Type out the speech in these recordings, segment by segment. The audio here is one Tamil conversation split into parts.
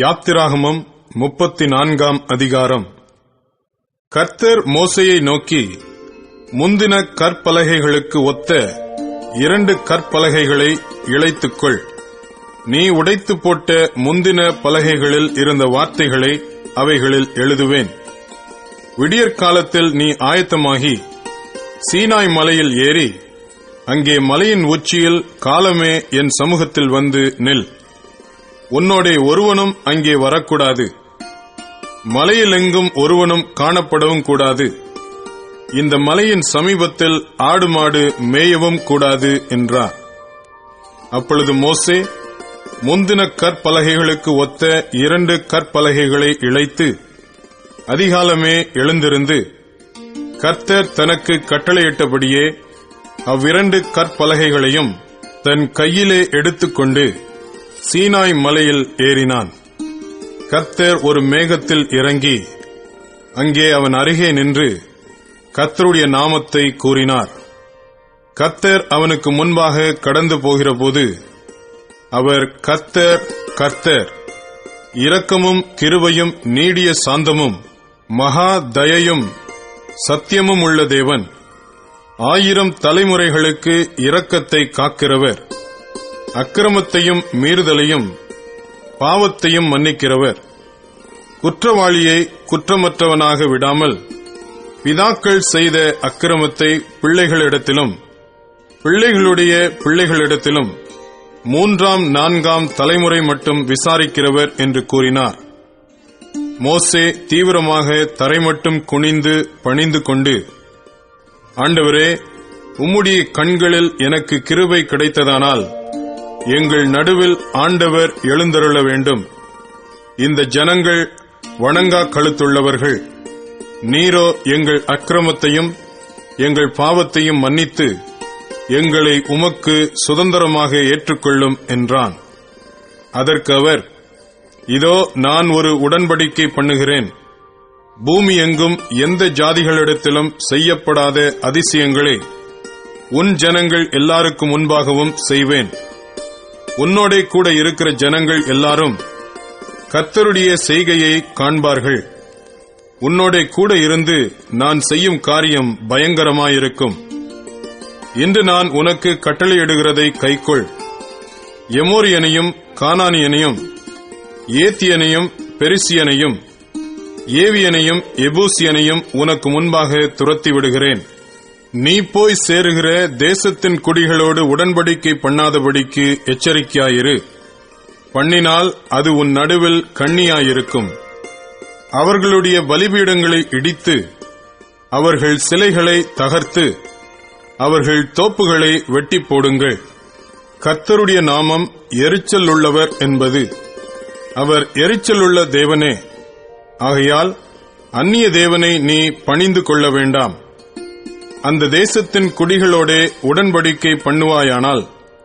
யாத்திராகமம் 34 அதிகாரம். கர்த்தர் மோசேயை நோக்கி, முந்தின கற்பலகைகளுக்கு ஒத்த 2 கற்பலகைகளை இழைத்துக்கொள். நீ உடைத்து போட்ட முந்தின பலகைகளில் இருந்த வார்த்தைகளை அவைகளில் எழுதுவேன். விடியற்காலத்தில் நீ ஆயத்தமாகி சீனாய் மலையில் ஏறி, அங்கே மலையின் உச்சியில் காலமே என் சமூகத்தில் வந்து நில். உன்னோடே ஒருவனும் அங்கே வரக்கூடாது. மலையிலெங்கும் ஒருவனும் காணப்படவும் கூடாது. இந்த மலையின் சமீபத்தில் ஆடு மாடு மேயவும் கூடாது என்றார். அப்பொழுது மோசே முந்தின கற்பலகைகளுக்கு ஒத்த 2 கற்பலகைகளை இழைத்து அதிகாலமே எழுந்திருந்து, கர்த்தர் தனக்கு கட்டளையிட்டபடியே அவ்விரண்டு கற்பலகைகளையும் தன் கையிலே எடுத்துக்கொண்டு சீனாய் மலையில் ஏறினான். கர்த்தர் ஒரு மேகத்தில் இறங்கி அங்கே அவன் அருகே நின்று கர்த்தருடைய நாமத்தை கூறினார். கர்த்தர் அவனுக்கு முன்பாக கடந்து போகிறபோது அவர், கர்த்தர், கர்த்தர், இரக்கமும் கிருபையும் நீடிய சாந்தமும் மகா தயையும் சத்தியமும் உள்ள தேவன், 1000 தலைமுறைகளுக்கு இரக்கத்தை காக்கிறவர், அக்கிரமத்தையும் மீறுதலையும் பாவத்தையும் மன்னிக்கிறவர், குற்றவாளியை குற்றமற்றவனாக விடாமல் பிதாக்கள் செய்த அக்கிரமத்தை பிள்ளைகளிடத்திலும் பிள்ளைகளுடைய பிள்ளைகளிடத்திலும் 3ஆம் 4ஆம் தலைமுறை மட்டும் விசாரிக்கிறவர் என்று கூறினார். மோசே தீவிரமாக தரைமட்டும் குனிந்து பணிந்து கொண்டு, ஆண்டவரே, உம்முடைய கண்களில் எனக்கு கிருபை கிடைத்ததானால் எங்கள் நடுவில் ஆண்டவர் எழுந்தருள வேண்டும். இந்த ஜனங்கள் வணங்கா கழுத்துள்ளவர்கள். நீரோ எங்கள் அக்கிரமத்தையும் எங்கள் பாவத்தையும் மன்னித்து எங்களை உமக்கு சுதந்திரமாக ஏற்றுக்கொள்ளும் என்றான். அதற்கு அவர், இதோ நான் ஒரு உடன்படிக்கை பண்ணுகிறேன். பூமி எங்கும் எந்த ஜாதிகளிடத்திலும் செய்யப்படாத அதிசயங்களை உன் ஜனங்கள் எல்லாருக்கும் முன்பாகவும் செய்வேன். உன்னோடே கூட இருக்கிற ஜனங்கள் எல்லாரும் கர்த்தருடைய செய்கையை காண்பார்கள். உன்னோடே கூட இருந்து நான் செய்யும் காரியம் பயங்கரமாயிருக்கும். இன்று நான் உனக்கு கட்டளையிடுகிறதை கைக்கொள். எமோரியனையும் கானானியனையும் ஏத்தியனையும் பெரிசியனையும் ஏவியனையும் எபூசியனையும் உனக்கு முன்பாக துரத்தி விடுகிறேன். நீ போய் சேருகிற தேசத்தின் குடிகளோடு உடன்படிக்கை பண்ணாதபடிக்கு எச்சரிக்கையாயிரு. பண்ணினால் அது உன் நடுவில் கண்ணியாயிருக்கும். அவர்களுடைய பலிபீடங்களை இடித்து அவர்கள் சிலைகளை தகர்த்து அவர்கள் தோப்புகளை வெட்டி போடுங்கள். கர்த்தருடைய நாமம் எரிச்சல் உள்ளவர் என்பது. அவர் எரிச்சலுள்ள தேவனே. ஆகையால் அந்நிய தேவனை நீ பணிந்து கொள்ள வேண்டாம். அந்த தேசத்தின் குடிகளோடே உடன்படிக்கை பண்ணுவாயானால்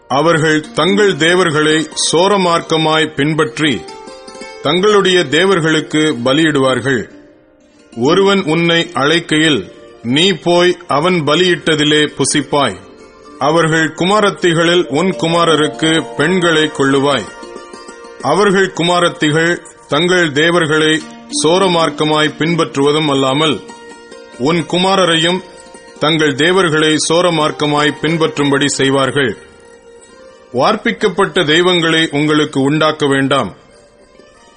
அவர்கள் தங்கள் தேவர்களை சோரமார்க்கமாய் பின்பற்றி தங்களுடைய தேவர்களுக்கு பலியிடுவார்கள். ஒருவன் உன்னை அழைக்கையில் நீ போய் அவன் பலியிட்டதிலே புசிப்பாய். அவர்கள் குமாரத்திகளில் உன் குமாரருக்கு பெண்களை கொள்ளுவாய். அவர்கள் குமாரத்திகள் தங்கள் தேவர்களை சோரமார்க்கமாய் பின்பற்றுவதும் அல்லாமல் உன் குமாரரையும் தங்கள் தேவர்களை சோரமார்க்கமாய் பின்பற்றும்படி செய்வார்கள். வார்ப்பிக்கப்பட்ட தெய்வங்களை உங்களுக்கு உண்டாக்க வேண்டாம்.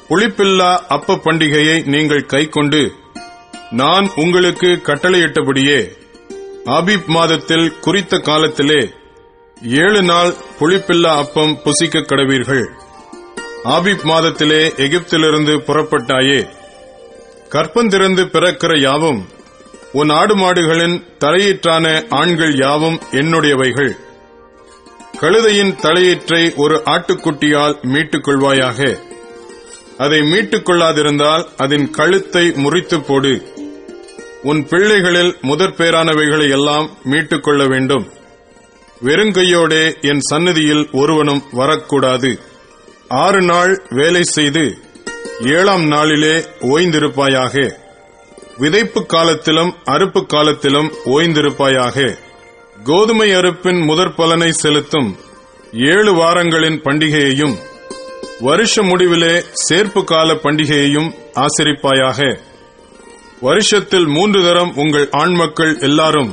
புளிப்பில்லா அப்ப பண்டிகையை நீங்கள் கைக்கொண்டு நான் உங்களுக்கு கட்டளையிட்டபடியே ஆபீப் மாதத்தில் குறித்த காலத்திலே 7 நாள் புளிப்பில்லா அப்பம் புசிக்க கடவீர்கள். ஆபீப் மாதத்திலே எகிப்திலிருந்து புறப்பட்டாயே. கற்பந்திறந்து பிறக்கிற யாவும் உன் ஆடு மாடுகளின் தலையீற்றான ஆண்கள் யாவும் என்னுடையவைகள். கழுதையின் தலையீற்றை ஒரு ஆட்டுக்குட்டியால் மீட்டுக் கொள்வாயாக. அதை மீட்டுக் கொள்ளாதிருந்தால் அதன் கழுத்தை முறித்து போடு. உன் பிள்ளைகளில் முதற்பேரானவைகளை எல்லாம் மீட்டுக் கொள்ள வேண்டும். வெறுங்கையோடே என் சந்நிதியில் ஒருவனும் வரக்கூடாது. 6 நாள் வேலை செய்து 7ஆம் நாளிலே ஓய்ந்திருப்பாயாக. விதைப்பு காலத்திலும் அறுப்பு காலத்திலும் ஓய்ந்திருப்பாயாக. கோதுமை அறுப்பின் முதற்பலனை செலுத்தும் 7 வாரங்களின் பண்டிகையையும் வருஷ முடிவிலே சேர்ப்பு கால பண்டிகையையும் ஆசரிப்பாயாக. வருஷத்தில் 3 தரம் உங்கள் ஆண்மக்கள் எல்லாரும்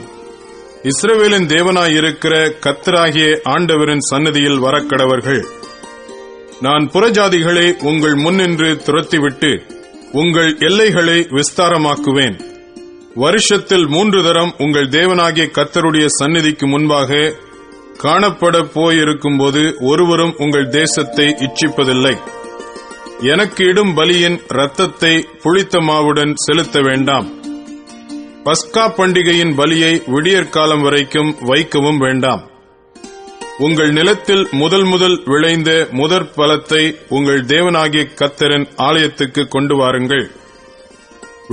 இஸ்ரவேலின் தேவனாயிருக்கிற கர்த்தராகிய ஆண்டவரின் சந்நிதியில் வரக்கடவர்கள். நான் புறஜாதிகளை உங்கள் முன்னின்று துரத்திவிட்டு உங்கள் எல்லைகளை விஸ்தாரமாக்குவேன். வருஷத்தில் 3 தரம் உங்கள் தேவனாகிய கர்த்தருடைய சந்நிதிக்கு முன்பாக காணப்பட போயிருக்கும்போது ஒருவரும் உங்கள் தேசத்தை இச்சிப்பதில்லை. எனக்கு இடும் பலியின் இரத்தத்தை புளித்த மாவுடன் செலுத்த வேண்டாம். பஸ்கா பண்டிகையின் பலியை விடியற்காலம் வரைக்கும் வைக்கவும் வேண்டாம். உங்கள் நிலத்தில் முதல் விளைந்த முதற் பலத்தை உங்கள் தேவனாகிய கர்த்தரின் ஆலயத்துக்கு கொண்டு வாருங்கள்.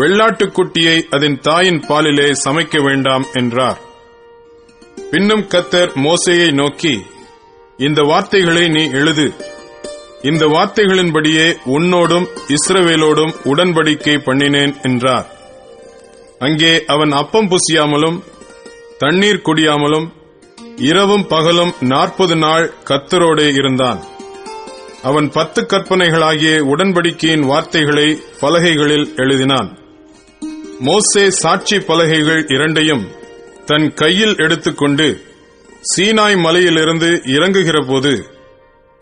வெள்ளாட்டுக்குட்டியை அதன் தாயின் பாலிலே சமைக்க வேண்டாம் என்றார். பின்னும் கர்த்தர் மோசேயை நோக்கி, இந்த வார்த்தைகளை நீ எழுது. இந்த வார்த்தைகளின்படியே உன்னோடும் இஸ்ரவேலோடும் உடன்படிக்கை பண்ணினேன் என்றார். அங்கே அவன் அப்பம் புசியாமலும் தண்ணீர் குடியாமலும் இரவும் பகலும் 40 நாள் கர்த்தரோடே இருந்தான். அவன் 10 கற்பனைகளாகிய உடன்படிக்கையின் வார்த்தைகளை பலகைகளில் எழுதினான். மோசே சாட்சி பலகைகள் 2ஐயும் தன் கையில் எடுத்துக்கொண்டு சீனாய் மலையிலிருந்து இறங்குகிறபோது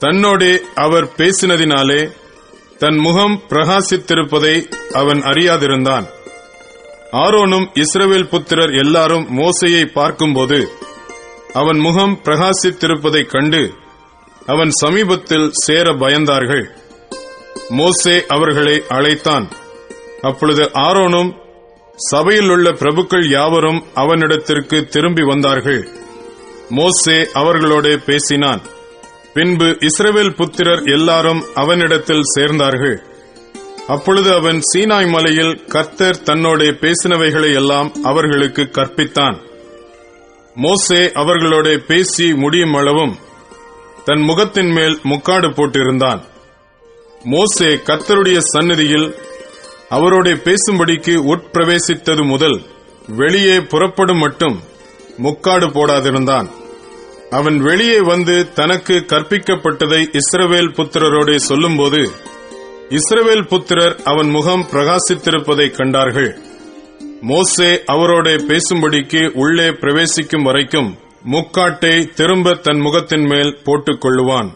தன்னோடே அவர் பேசினதினாலே தன் முகம் பிரகாசித்திருப்பதை அவன் அறியாதிருந்தான். ஆரோனும் இஸ்ரவேல் புத்திரர் எல்லாரும் மோசேயை பார்க்கும்போது அவன் முகம் பிரகாசித்திருப்பதைக் கண்டு அவன் சமீபத்தில் சேர பயந்தார்கள். மோசே அவர்களை அழைத்தான். அப்பொழுது ஆரோனும் சபையில் உள்ள பிரபுக்கள் யாவரும் அவனிடத்திற்கு திரும்பி வந்தார்கள். மோசே அவர்களோடு பேசினான். பின்பு இஸ்ரவேல் புத்திரர் எல்லாரும் அவனிடத்தில் சேர்ந்தார்கள். அப்பொழுது அவன் சீனாய் மலையில் கர்த்தர் தன்னோடு பேசினவைகளை எல்லாம் அவர்களுக்கு கற்பித்தான். மோசே அவர்களோடு பேசி முடியும் அளவும் தன் முகத்தின் மேல் முக்காடு போட்டிருந்தான். மோசே கர்த்தருடைய சந்நிதியில் அவரோடு பேசும்படிக்கு உட்பிரவேசித்தது முதல் வெளியே புறப்படும் மட்டும் முக்காடு போடாதிருந்தான். அவன் வெளியே வந்து தனக்கு கற்பிக்கப்பட்டதை இஸ்ரவேல் புத்திரரோடு சொல்லும்போது இஸ்ரவேல் புத்திரர் அவன் முகம் பிரகாசித்திருப்பதைக் கண்டார்கள். மோசே அவரோடு பேசும்படிக்கு உள்ளே பிரவேசிக்கும் வரைக்கும் முக்காட்டை திரும்ப தன் முகத்தின் மேல் போட்டுக் கொள்ளுவான்.